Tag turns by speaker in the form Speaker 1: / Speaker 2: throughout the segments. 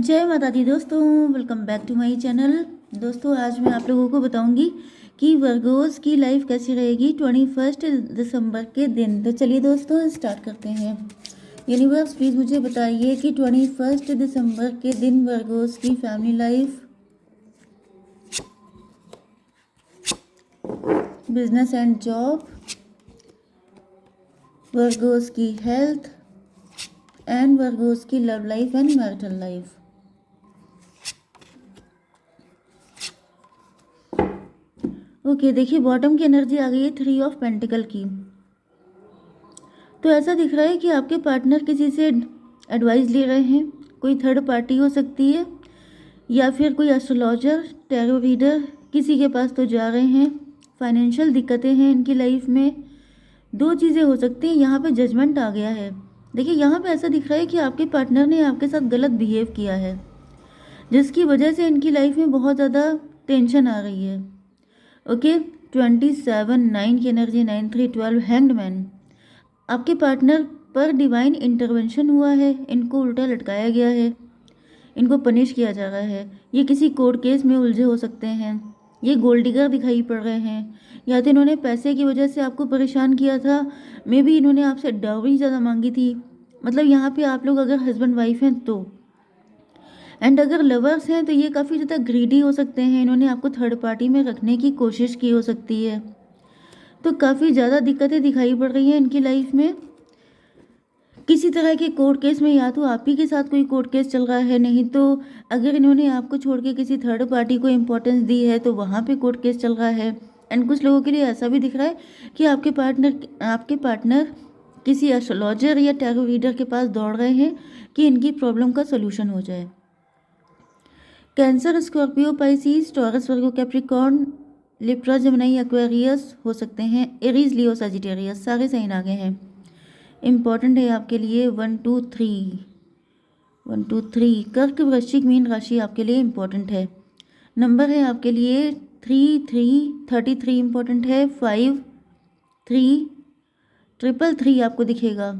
Speaker 1: जय माता दी दोस्तों, welcome back to my channel. दोस्तों आज मैं आप लोगों को बताऊंगी कि वर्गोस की लाइफ कैसी रहेगी 21 दिसंबर के दिन। तो चलिए दोस्तों स्टार्ट करते हैं। यूनिवर्स प्लीज़ मुझे बताइए कि 21 दिसंबर के दिन वर्गोस की family life, business and job, Virgo's की हेल्थ एंड वर्गोस की love life and marital life. Okay देखिए, बॉटम की एनर्जी आ गई है 3 ऑफ पेंटिकल की। तो ऐसा दिख रहा है कि आपके पार्टनर किसी से एडवाइस ले रहे हैं। कोई थर्ड पार्टी हो सकती है या फिर कोई एस्ट्रोलॉजर, टैरो रीडर, किसी के पास तो जा रहे हैं। फाइनेंशियल दिक्कतें हैं इनकी लाइफ में। दो चीज़ें हो सकती हैं। यहाँ पे जजमेंट आ गया है। देखिए यहाँ पे ऐसा दिख रहा है कि आपके पार्टनर ने आपके साथ गलत बिहेव किया है, जिसकी वजह से इनकी लाइफ में बहुत ज़्यादा टेंशन आ रही है। ओके 27 9 की एनर्जी, 9 3 12, हैंग्ड मैन। आपके पार्टनर पर डिवाइन इंटरवेंशन हुआ है, इनको उल्टा लटकाया गया है, इनको पनिश किया जा रहा है। ये किसी कोर्ट केस में उलझे हो सकते हैं। ये गोल्ड डिगर दिखाई पड़ रहे हैं, या तो इन्होंने पैसे की वजह से आपको परेशान किया था। मे बी इन्होंने आपसे डाउरी ज़्यादा मांगी थी। मतलब यहाँ पे आप लोग अगर हस्बैंड वाइफ हैं तो, एंड अगर लवर्स हैं तो ये काफ़ी ज़्यादा ग्रीडी हो सकते हैं। इन्होंने आपको थर्ड पार्टी में रखने की कोशिश की हो सकती है। तो काफ़ी ज़्यादा दिक्कतें दिखाई पड़ रही हैं इनकी लाइफ में। किसी तरह के कोर्ट केस में, या तो आप ही के साथ कोई कोर्ट केस चल रहा है, नहीं तो अगर इन्होंने आपको छोड़ के किसी थर्ड पार्टी को इम्पोर्टेंस दी है तो वहाँ पे कोर्ट केस चल रहा है। एंड कुछ लोगों के लिए ऐसा भी दिख रहा है कि आपके पार्टनर किसी एस्ट्रोलॉजर या टैरो रीडर के पास दौड़ रहे हैं कि इनकी प्रॉब्लम का सोल्यूशन हो जाए। कैंसर, स्कॉर्पियो, पाइसिस, टॉरस, वर्गो, कैप्रिकॉर्न, लिब्रा, जेमिनी, एक्वेरियस हो सकते हैं। एरीज, लियो, सजिटेरियस, सारे साइन आ गए हैं। इम्पॉर्टेंट है आपके लिए 1 2 3 कर्क, वृश्चिक, मीन राशि आपके लिए इम्पॉर्टेंट है। नंबर है आपके लिए 3 3 33 इम्पॉर्टेंट है। 5 3 333 आपको दिखेगा।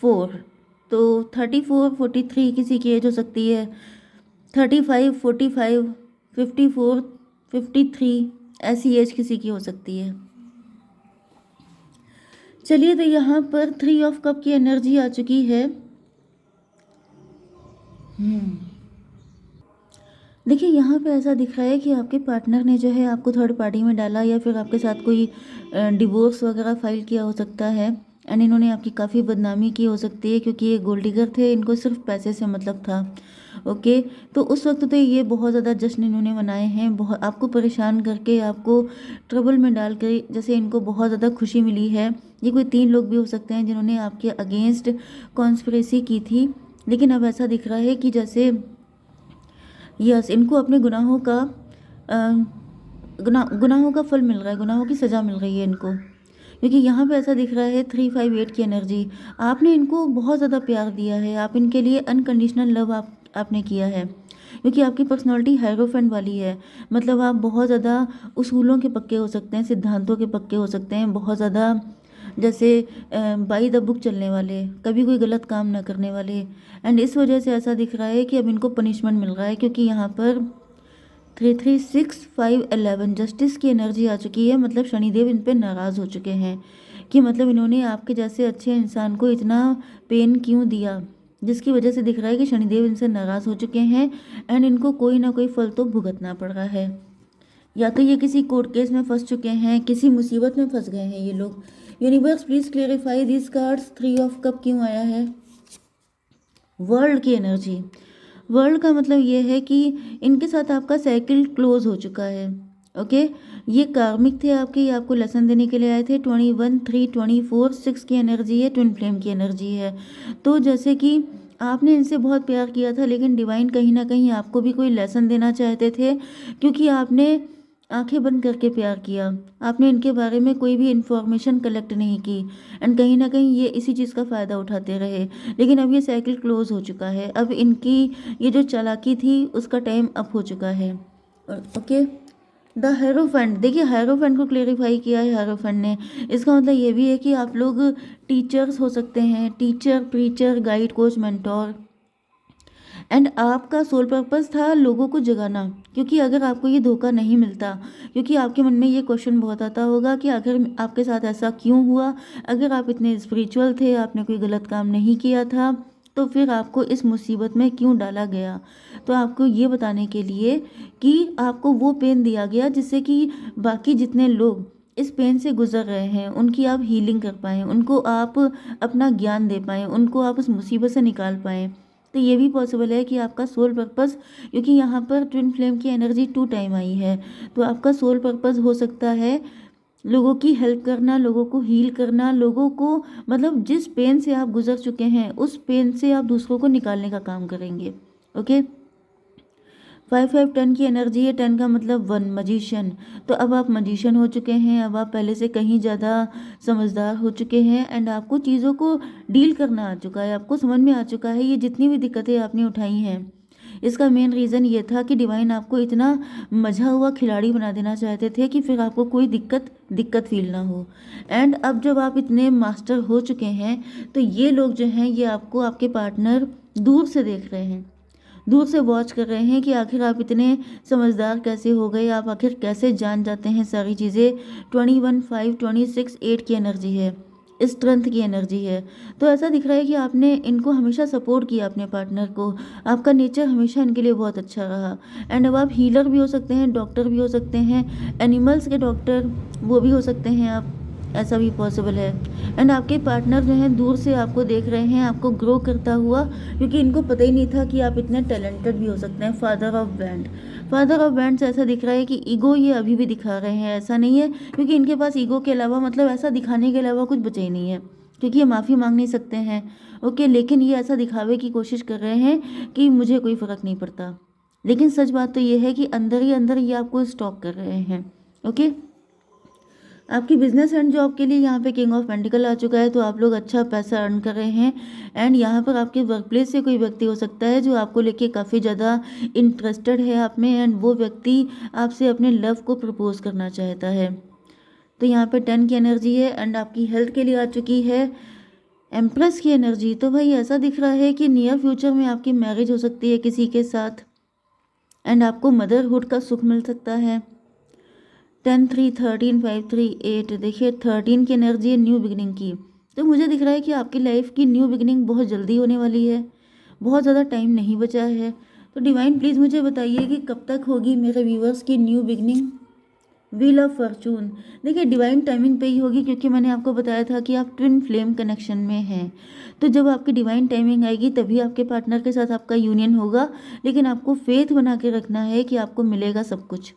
Speaker 1: 4 तो 34 43 किसी की एज हो सकती है। 35 45 54 53 ऐसी एज किसी की हो सकती है। चलिए तो यहाँ पर 3 ऑफ कप की एनर्जी आ चुकी है। देखिए यहाँ पे ऐसा दिख रहा है कि आपके पार्टनर ने जो है आपको थर्ड पार्टी में डाला, या फिर आपके साथ कोई डिवोर्स वगैरह फाइल किया हो सकता है। एंड इन्होंने आपकी काफ़ी बदनामी की हो सकती है, क्योंकि ये गोल्ड डिगर थे, इनको सिर्फ पैसे से मतलब था। ओके तो उस वक्त तो ये बहुत ज़्यादा जश्न इन्होंने मनाए हैं, बहुत आपको परेशान करके, आपको ट्रबल में डाल कर, जैसे इनको बहुत ज़्यादा खुशी मिली है। ये कोई 3 लोग भी हो सकते हैं जिन्होंने आपके अगेंस्ट कॉन्स्पिरेसी की थी। लेकिन अब ऐसा दिख रहा है कि जैसे यस, इनको अपने गुनाहों का फल मिल रहा है, गुनाहों की सज़ा मिल रही है इनको। क्योंकि यहाँ पे ऐसा दिख रहा है 358 की एनर्जी। आपने इनको बहुत ज़्यादा प्यार दिया है, आप इनके लिए अनकंडीशनल लव आपने किया है। क्योंकि आपकी पर्सनालिटी हायरोफेंट वाली है। मतलब आप बहुत ज़्यादा उसूलों के पक्के हो सकते हैं, सिद्धांतों के पक्के हो सकते हैं, बहुत ज़्यादा जैसे बाई द बुक चलने वाले, कभी कोई गलत काम ना करने वाले। एंड इस वजह से ऐसा दिख रहा है कि अब इनको पनिशमेंट मिल रहा है, क्योंकि यहाँ पर 3 3 6 5 11 जस्टिस की एनर्जी आ चुकी है। मतलब शनिदेव इन पे नाराज़ हो चुके हैं कि मतलब इन्होंने आपके जैसे अच्छे इंसान को इतना पेन क्यों दिया, जिसकी वजह से दिख रहा है कि शनिदेव इनसे नाराज़ हो चुके हैं। एंड इनको कोई ना कोई फल तो भुगतना पड़ रहा है। या तो ये किसी कोर्ट केस में फंस चुके हैं, किसी मुसीबत में फंस गए हैं ये लोग। Universe please clarify this cards. 3 of cup क्यों आया है? वर्ल्ड की एनर्जी। वर्ल्ड का मतलब ये है कि इनके साथ आपका साइकिल क्लोज हो चुका है। ओके ये कार्मिक थे आपके, ये आपको लेसन देने के लिए आए थे। 21 3 24 6 की एनर्जी है, ट्विन फ्लेम की एनर्जी है। तो जैसे कि आपने इनसे बहुत प्यार किया था, लेकिन डिवाइन कहीं ना कहीं आपको भी कोई लेसन देना चाहते थे, क्योंकि आपने आंखें बंद करके प्यार किया। आपने इनके बारे में कोई भी इंफॉर्मेशन कलेक्ट नहीं की। एंड कहीं ना कहीं ये इसी चीज़ का फ़ायदा उठाते रहे। लेकिन अब ये साइकिल क्लोज हो चुका है। अब इनकी ये जो चालाकी थी उसका टाइम अप हो चुका है। Okay the hierophant. देखिए हेरोफेंट को क्लेरिफाई किया है हेरोफेंट ने। इसका मतलब ये भी है कि आप लोग टीचर्स हो सकते हैं, teacher, preacher, guide, coach, mentor. And आपका सोल पर्पस था लोगों को जगाना, क्योंकि अगर आपको ये धोखा नहीं मिलता, क्योंकि आपके मन में ये क्वेश्चन बहुत आता होगा कि आखिर आपके साथ ऐसा क्यों हुआ, अगर आप इतने स्पिरिचुअल थे, आपने कोई गलत काम नहीं किया था, तो फिर आपको इस मुसीबत में क्यों डाला गया। तो आपको ये बताने के लिए कि आपको वो पेन दिया गया जिससे कि बाकी जितने लोग इस पेन से गुजर रहे हैं उनकी आप हीलिंग कर पाएँ, उनको आप अपना ज्ञान दे पाएँ, उनको आप उस मुसीबत से निकाल पाएँ। तो ये भी पॉसिबल है कि आपका सोल पर्पस, क्योंकि यहाँ पर ट्विन फ्लेम की एनर्जी 2 टाइम आई है, तो आपका सोल पर्पस हो सकता है लोगों की हेल्प करना, लोगों को हील करना, लोगों को मतलब जिस पेन से आप गुजर चुके हैं उस पेन से आप दूसरों को निकालने का काम करेंगे। ओके। 5 5 10 की एनर्जी है, 10 का मतलब 1 मजिशियन। तो अब आप मजिशियन हो चुके हैं, अब आप पहले से कहीं ज़्यादा समझदार हो चुके हैं एंड आपको चीज़ों को डील करना आ चुका है, आपको समझ में आ चुका है ये जितनी भी दिक्कतें आपने उठाई हैं। इसका मेन रीज़न ये था कि डिवाइन आपको इतना मझा हुआ खिलाड़ी बना देना चाहते थे कि फिर आपको कोई दिक्कत फील ना हो। एंड अब जब आप इतने मास्टर हो चुके हैं तो ये लोग जो हैं ये आपको, आपके पार्टनर दूर से देख रहे हैं, दूर से वॉच कर रहे हैं कि आखिर आप इतने समझदार कैसे हो गए, आप आखिर कैसे जान जाते हैं सारी चीज़ें। 21 5 26 8 की एनर्जी है, स्ट्रेंथ की एनर्जी है। तो ऐसा दिख रहा है कि आपने इनको हमेशा सपोर्ट किया, अपने पार्टनर को, आपका नेचर हमेशा इनके लिए बहुत अच्छा रहा। एंड अब आप हीलर भी हो सकते हैं, डॉक्टर भी हो सकते हैं, एनिमल्स के डॉक्टर वो भी हो सकते हैं आप, ऐसा भी पॉसिबल है। एंड आपके पार्टनर जो हैं दूर से आपको देख रहे हैं, आपको ग्रो करता हुआ, क्योंकि इनको पता ही नहीं था कि आप इतने टैलेंटेड भी हो सकते हैं। Father of band, father of band से ऐसा दिख रहा है कि ईगो ये अभी भी दिखा रहे हैं, ऐसा नहीं है, क्योंकि इनके पास ईगो के अलावा मतलब ऐसा दिखाने के अलावा कुछ बचा ही नहीं है, क्योंकि ये माफ़ी मांग नहीं सकते हैं। ओके, लेकिन ये ऐसा दिखावे की कोशिश कर रहे हैं कि मुझे कोई फ़र्क नहीं पड़ता, लेकिन सच बात तो ये है कि अंदर ही अंदर ये आपको स्टॉक कर रहे हैं। ओके। आपकी बिजनेस एंड जॉब के लिए यहाँ पे किंग ऑफ पेंटिकल आ चुका है, तो आप लोग अच्छा पैसा अर्न कर रहे हैं। एंड यहाँ पर आपके वर्क प्लेस से कोई व्यक्ति हो सकता है जो आपको लेके काफ़ी ज़्यादा इंटरेस्टेड है आप में, एंड वो व्यक्ति आपसे अपने लव को प्रपोज करना चाहता है। तो यहाँ पे 10 की एनर्जी है एंड आपकी हेल्थ के लिए आ चुकी है एम्प्रेस की एनर्जी। तो भाई ऐसा दिख रहा है कि नियर फ्यूचर में आपकी मैरिज हो सकती है किसी के साथ एंड आपको मदरहुड का सुख मिल सकता है। 10 3 13 5 3 8, देखिए 13 की एनर्जी है न्यू बिगनिंग की। तो मुझे दिख रहा है कि आपकी लाइफ की न्यू बिगनिंग बहुत जल्दी होने वाली है, बहुत ज़्यादा टाइम नहीं बचा है। तो डिवाइन प्लीज़ मुझे बताइए कि कब तक होगी मेरे व्यूवर्स की new beginning. Wheel of Fortune, देखिए डिवाइन टाइमिंग पे ही होगी, क्योंकि मैंने आपको बताया था कि आप ट्विन फ्लेम कनेक्शन में हैं। तो जब आपकी डिवाइन टाइमिंग आएगी तभी आपके पार्टनर के साथ आपका यूनियन होगा, लेकिन आपको फेथ बना के रखना है कि आपको मिलेगा सब कुछ,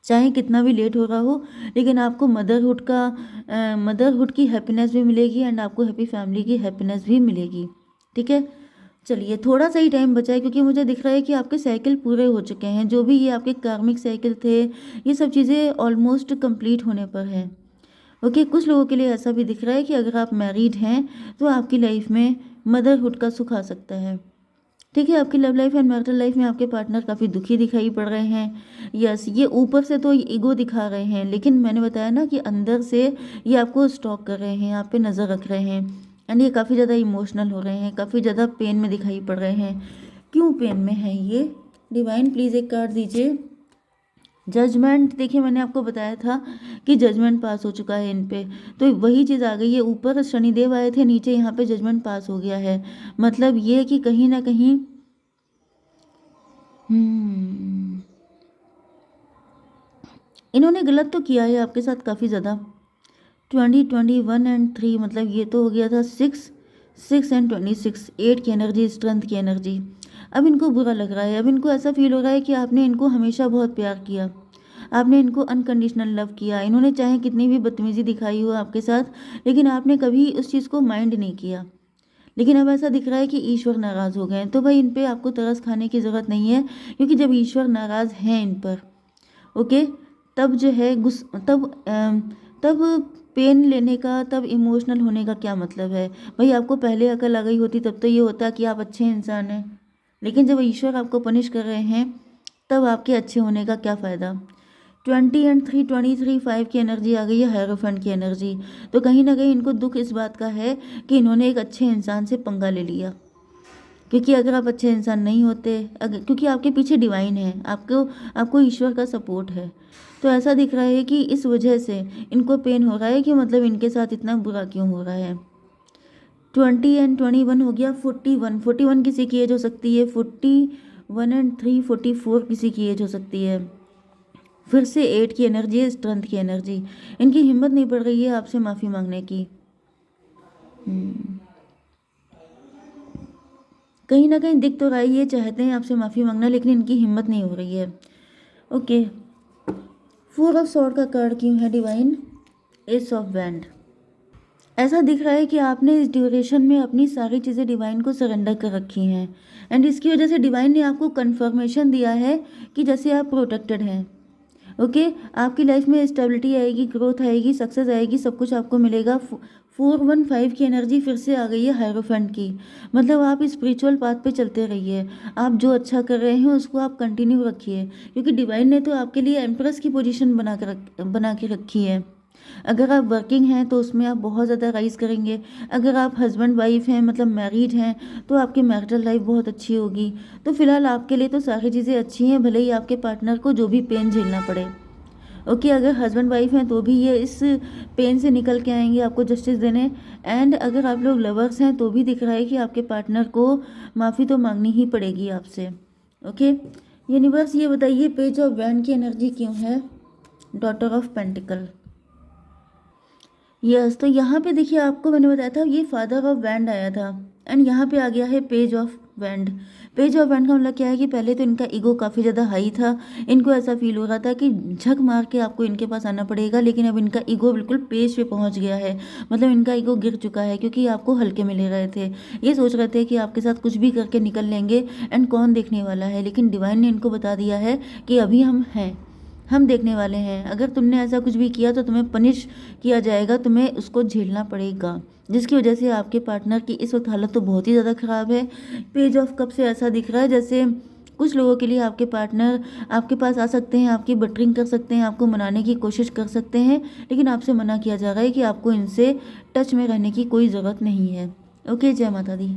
Speaker 1: चाहे कितना भी लेट हो रहा हो, लेकिन आपको मदरहुड की हैप्पीनेस भी मिलेगी एंड आपको हैप्पी फैमिली की हैप्पीनेस भी मिलेगी। ठीक है, चलिए थोड़ा सा ही टाइम बचा है, क्योंकि मुझे दिख रहा है कि आपके साइकिल पूरे हो चुके हैं, जो भी ये आपके कार्मिक साइकिल थे, ये सब चीज़ें ऑलमोस्ट कंप्लीट होने पर है। ओके, कुछ लोगों के लिए ऐसा भी दिख रहा है कि अगर आप मैरिड हैं तो आपकी लाइफ में मदरहुड का सुख आ सकता है। ठीक है, आपकी love life and marital life में आपके पार्टनर काफ़ी दुखी दिखाई पड़ रहे हैं। यस, ये ऊपर से तो ईगो दिखा रहे हैं, लेकिन मैंने बताया ना कि अंदर से ये आपको स्टॉक कर रहे हैं, आप पे नज़र रख रहे हैं एंड ये काफ़ी ज़्यादा इमोशनल हो रहे हैं, काफ़ी ज़्यादा पेन में दिखाई पड़ रहे हैं। क्यों पेन में है ये? डिवाइन प्लीज़ एक कार्ड दीजिए। जजमेंट, देखिए मैंने आपको बताया था कि जजमेंट पास हो चुका है इन पे, तो वही चीज़ आ गई है। ऊपर शनिदेव आए थे, नीचे यहाँ पे जजमेंट पास हो गया है। मतलब ये कि कहीं ना कहीं इन्होंने गलत तो किया है आपके साथ काफ़ी ज़्यादा। 20 21 एंड 3, मतलब ये तो हो गया था 6 6 एंड 26, 8 की एनर्जी, स्ट्रेंथ की एनर्जी। अब इनको बुरा लग रहा है, अब इनको ऐसा फील हो रहा है कि आपने इनको हमेशा बहुत प्यार किया, आपने इनको अनकंडीशनल लव किया। इन्होंने चाहे कितनी भी बदतमीज़ी दिखाई हो आपके साथ, लेकिन आपने कभी उस चीज़ को माइंड नहीं किया। लेकिन अब ऐसा दिख रहा है कि ईश्वर नाराज़ हो गए हैं, तो भाई इन पे आपको तरस खाने की ज़रूरत नहीं है, क्योंकि जब ईश्वर नाराज़ हैं इन पर, ओके, तब जो है तब पेन लेने का, तब इमोशनल होने का क्या मतलब है। भाई आपको पहले अकल आ गई होती तब तो ये होता कि आप अच्छे इंसान हैं, लेकिन जब ईश्वर आपको पनिश कर रहे हैं तब आपके अच्छे होने का क्या फ़ायदा। 20 एंड 3 23 5 की एनर्जी आ गई है, हेरोफेंट की एनर्जी। तो कहीं ना कहीं इनको दुख इस बात का है कि इन्होंने एक अच्छे इंसान से पंगा ले लिया, क्योंकि अगर आप अच्छे इंसान नहीं होते, अगर क्योंकि आपके पीछे डिवाइन है, आपको आपको ईश्वर का सपोर्ट है, तो ऐसा दिख रहा है कि इस वजह से इनको पेन हो रहा है कि मतलब इनके साथ इतना बुरा क्यों हो रहा है। 20 और 21 हो गया 41 किसी की एज हो सकती है, 41 और 3 44 किसी की एज हो सकती है। फिर से 8 की एनर्जी है, स्ट्रेंथ की एनर्जी। इनकी हिम्मत नहीं पड़ रही है आपसे माफ़ी मांगने की। कहीं ना कहीं दिख तो रहा है, ये चाहते हैं आपसे माफ़ी मांगना, लेकिन इनकी हिम्मत नहीं हो रही है। ओके, 4 ऑफ सॉर्ड का कार्ड क्यों है डिवाइन? S of band. ऐसा दिख रहा है कि आपने इस ड्यूरेशन में अपनी सारी चीज़ें डिवाइन को सरेंडर कर रखी हैं, एंड इसकी वजह से डिवाइन ने आपको कंफर्मेशन दिया है कि जैसे आप प्रोटेक्टेड हैं। ओके, आपकी लाइफ में स्टेबिलिटी आएगी, ग्रोथ आएगी, सक्सेस आएगी, सब कुछ आपको मिलेगा। 415 की एनर्जी फिर से आ गई है हायरोफेंट की। मतलब आप स्पिरिचुअल पाथ पे चलते रहिए, आप जो अच्छा कर रहे हैं उसको आप कंटिन्यू रखिए, क्योंकि डिवाइन ने तो आपके लिए एम्प्रेस की पोजीशन बना के रखी है। अगर आप वर्किंग हैं तो उसमें आप बहुत ज़्यादा राइज करेंगे। अगर आप हस्बैंड वाइफ हैं, मतलब मैरिड हैं, तो आपकी मैरिटल लाइफ बहुत अच्छी होगी। तो फिलहाल आपके लिए तो सारी चीज़ें अच्छी हैं, भले ही आपके पार्टनर को जो भी पेन झेलना पड़े। ओके, अगर हस्बैंड वाइफ हैं तो भी ये इस पेन से निकल के आएंगे आपको जस्टिस देने। एंड अगर आप लोग लवर्स हैं तो भी दिख रहा है कि आपके पार्टनर को माफ़ी तो मांगनी ही पड़ेगी आपसे। ओके, यूनिवर्स ये बताइए पेज ऑफ वैंड की एनर्जी क्यों है? Daughter of pentacle. यस, तो यहाँ पे देखिए आपको मैंने बताया था ये फादर ऑफ वैंड आया था, एंड यहाँ पे आ गया है page of wand. Page of wand का मतलब क्या है कि पहले तो इनका ईगो काफ़ी ज़्यादा हाई था, इनको ऐसा फील हो रहा था कि झक मार के आपको इनके पास आना पड़ेगा, लेकिन अब इनका ईगो बिल्कुल पेज पे पहुँच गया है। मतलब इनका ईगो गिर चुका है, क्योंकि आपको हल्के में ले रहे थे। ये सोच रहे थे कि आपके साथ कुछ भी करके निकल लेंगे एंड कौन देखने वाला है, लेकिन डिवाइन ने इनको बता दिया है कि अभी हम हैं, हम देखने वाले हैं। अगर तुमने ऐसा कुछ भी किया तो तुम्हें पनिश किया जाएगा, तुम्हें उसको झेलना पड़ेगा, जिसकी वजह से आपके पार्टनर की इस वक्त हालत तो बहुत ही ज़्यादा ख़राब है। पेज ऑफ कप से ऐसा दिख रहा है जैसे कुछ लोगों के लिए आपके पार्टनर आपके पास आ सकते हैं, आपकी बटरिंग कर सकते हैं, आपको मनाने की कोशिश कर सकते हैं, लेकिन आपसे मना किया जा रहा है कि आपको इनसे टच में रहने की कोई ज़रूरत नहीं है। ओके, जय माता दी।